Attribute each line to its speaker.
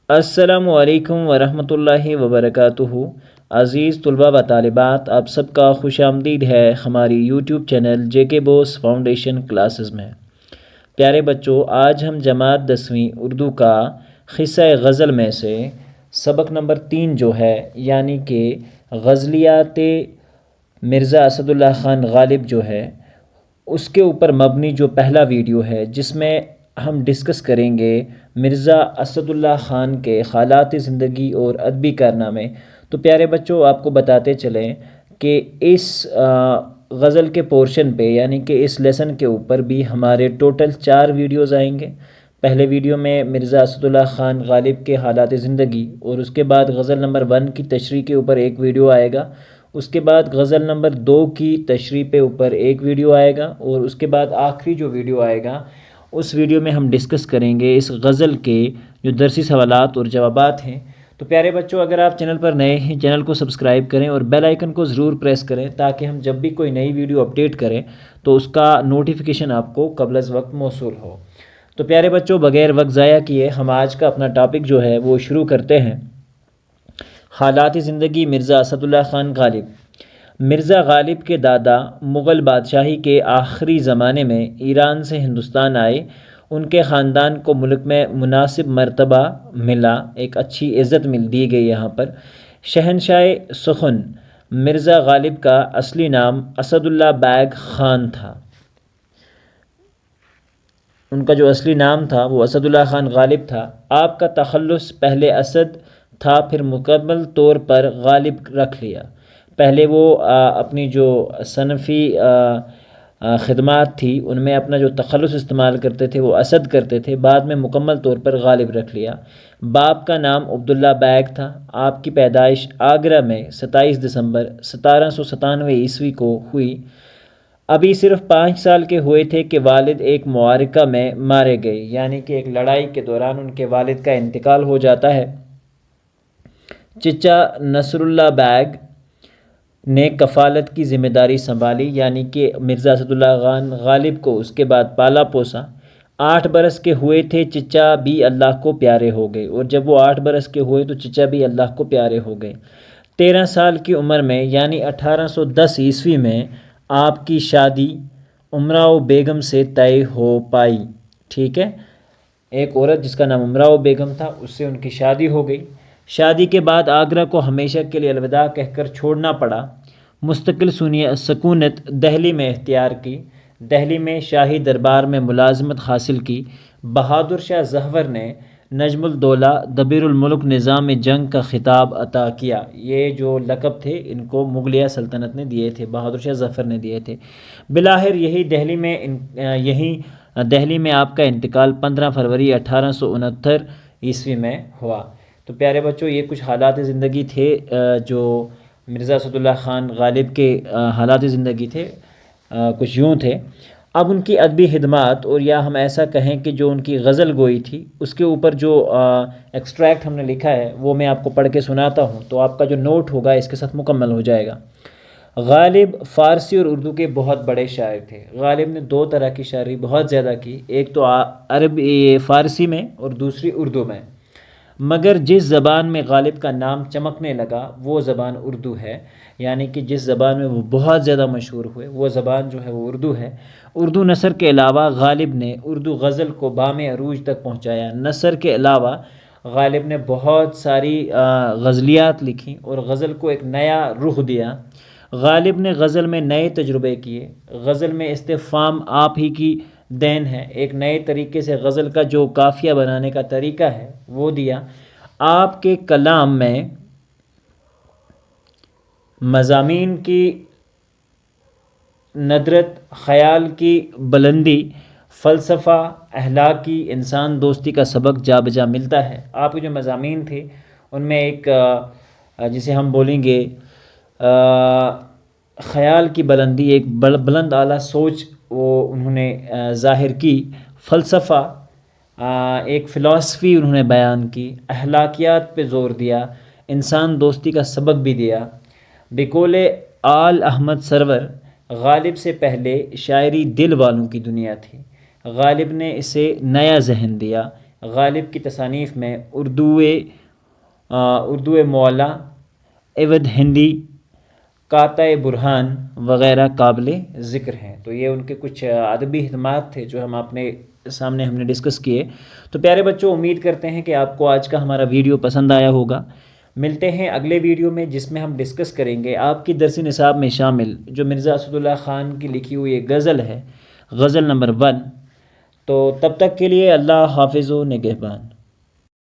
Speaker 1: السلام علیکم ورحمۃ اللہ وبرکاتہ۔ عزیز طلباء و طالبات، آپ سب کا خوش آمدید ہے ہماری یوٹیوب چینل جے کے بوس فاؤنڈیشن کلاسز میں۔ پیارے بچوں، آج ہم جماعت 10ویں اردو کا قصہ غزل میں سے سبق نمبر 3 جو ہے، یعنی کہ غزلیات مرزا اسد اللہ خان غالب جو ہے، اس کے اوپر مبنی جو پہلا ویڈیو ہے، جس میں ہم ڈسکس کریں گے مرزا اسد اللہ خان کے حالات زندگی اور ادبی کارنامے۔ تو پیارے بچوں، آپ کو بتاتے چلیں کہ اس غزل کے پورشن پہ، یعنی کہ اس لیسن کے اوپر بھی ہمارے ٹوٹل 4 ویڈیوز آئیں گے۔ پہلے ویڈیو میں مرزا اسد اللہ خان غالب کے حالات زندگی، اور اس کے بعد غزل نمبر 1 کی تشریح کے اوپر ایک ویڈیو آئے گا، اس کے بعد غزل نمبر 2 کی تشریح پہ اوپر ایک ویڈیو آئے گا، اور اس کے بعد آخری جو ویڈیو آئے گا اس ویڈیو میں ہم ڈسکس کریں گے اس غزل کے جو درسی سوالات اور جوابات ہیں۔ تو پیارے بچوں، اگر آپ چینل پر نئے ہیں، چینل کو سبسکرائب کریں اور بیل آئیکن کو ضرور پریس کریں، تاکہ ہم جب بھی کوئی نئی ویڈیو اپڈیٹ کریں تو اس کا نوٹیفیکیشن آپ کو قبل از وقت موصول ہو۔ تو پیارے بچوں، بغیر وقت ضائع کیے ہم آج کا اپنا ٹاپک جو ہے وہ شروع کرتے ہیں۔ حالات زندگی مرزا اسد اللہ خان غالب۔ مرزا غالب کے دادا مغل بادشاہی کے آخری زمانے میں ایران سے ہندوستان آئے۔ ان کے خاندان کو ملک میں مناسب مرتبہ ملا، ایک اچھی عزت دی گئی یہاں پر۔ شہنشاہ سخن مرزا غالب کا اصلی نام اسد اللہ بیگ خان تھا۔ ان کا جو اصلی نام تھا وہ اسد اللہ خان غالب تھا۔ آپ کا تخلص پہلے اسد تھا، پھر مکمل طور پر غالب رکھ لیا۔ پہلے وہ اپنی جو صنفی خدمات تھی ان میں اپنا جو تخلص استعمال کرتے تھے وہ اسد کرتے تھے، بعد میں مکمل طور پر غالب رکھ لیا۔ باپ کا نام عبداللہ بیگ تھا۔ آپ کی پیدائش آگرہ میں 27 دسمبر 1797 عیسوی کو ہوئی۔ ابھی صرف 5 سال کے ہوئے تھے کہ والد ایک معرکہ میں مارے گئے، یعنی کہ ایک لڑائی کے دوران ان کے والد کا انتقال ہو جاتا ہے۔ چچا نصر اللہ بیگ نے کفالت کی ذمہ داری سنبھالی، یعنی کہ مرزا اسد اللہ خان غالب کو اس کے بعد پالا پوسا۔ 8 برس کے ہوئے تھے چچا بھی اللہ کو پیارے ہو گئے، اور جب وہ 8 برس کے ہوئے تو چچا بھی اللہ کو پیارے ہو گئے۔ 13 سال کی عمر میں، یعنی 1810 عیسوی میں آپ کی شادی امراؤ بیگم سے طے ہو پائی۔ ٹھیک ہے، ایک عورت جس کا نام امراؤ بیگم تھا، اس سے ان کی شادی ہو گئی۔ شادی کے بعد آگرہ کو ہمیشہ کے لیے الوداع کہہ کر چھوڑنا پڑا۔ مستقل سکونت دہلی میں اختیار کی۔ دہلی میں شاہی دربار میں ملازمت حاصل کی۔ بہادر شاہ ظفر نے نجم الدولہ دبیر الملک نظام جنگ کا خطاب عطا کیا۔ یہ جو لقب تھے ان کو مغلیہ سلطنت نے دیے تھے، بہادر شاہ ظفر نے دیے تھے۔ بلاخر یہی دہلی میں آپ کا انتقال 15 فروری 1869 عیسوی میں ہوا۔ تو پیارے بچوں، یہ کچھ حالات زندگی تھے جو مرزا اسد اللہ خان غالب کے حالات زندگی تھے، کچھ یوں تھے۔ اب ان کی ادبی خدمات، اور یا ہم ایسا کہیں کہ جو ان کی غزل گوئی تھی، اس کے اوپر جو ایکسٹریکٹ ہم نے لکھا ہے وہ میں آپ کو پڑھ کے سناتا ہوں، تو آپ کا جو نوٹ ہوگا اس کے ساتھ مکمل ہو جائے گا۔ غالب فارسی اور اردو کے بہت بڑے شاعر تھے۔ غالب نے 2 طرح کی شاعری بہت زیادہ کی، ایک تو عربی فارسی میں اور دوسری اردو میں، مگر جس زبان میں غالب کا نام چمکنے لگا وہ زبان اردو ہے، یعنی کہ جس زبان میں وہ بہت زیادہ مشہور ہوئے وہ زبان جو ہے وہ اردو ہے۔ اردو نثر کے علاوہ غالب نے اردو غزل کو بام عروج تک پہنچایا۔ نثر کے علاوہ غالب نے بہت ساری غزلیات لکھیں اور غزل کو ایک نیا رخ دیا۔ غالب نے غزل میں نئے تجربے کیے۔ غزل میں استفہام آپ ہی کی دین ہے، ایک نئے طریقے سے غزل کا جو قافیہ بنانے کا طریقہ ہے وہ دیا۔ آپ کے کلام میں مضامین کی ندرت، خیال کی بلندی، فلسفہ، اخلاقی انسان دوستی کا سبق جا بجا ملتا ہے۔ آپ کے جو مضامین تھے ان میں ایک جسے ہم بولیں گے خیال کی بلندی، ایک بلند اعلیٰ سوچ وہ انہوں نے ظاہر کی۔ فلسفہ، ایک فلاسفی انہوں نے بیان کی۔ اخلاقیات پہ زور دیا، انسان دوستی کا سبق بھی دیا۔ بقول آل احمد سرور، غالب سے پہلے شاعری دل والوں کی دنیا تھی۔ غالب نے اسے نیا ذہن دیا، غالب کی تصانیف میں اردو معلیٰ، عوض ہندی، قاطع برہان وغیرہ قابل ذکر ہیں۔ تو یہ ان کے کچھ ادبی خدمات تھے جو ہم نے ڈسکس کیے۔ تو پیارے بچوں، امید کرتے ہیں کہ آپ کو آج کا ہمارا ویڈیو پسند آیا ہوگا۔ ملتے ہیں اگلے ویڈیو میں، جس میں ہم ڈسکس کریں گے آپ کی درسی نصاب میں شامل جو مرزا اسد اللہ خان کی لکھی ہوئی ایک غزل ہے، غزل نمبر 1۔ تو تب تک کے لیے اللہ حافظ و نگہبان۔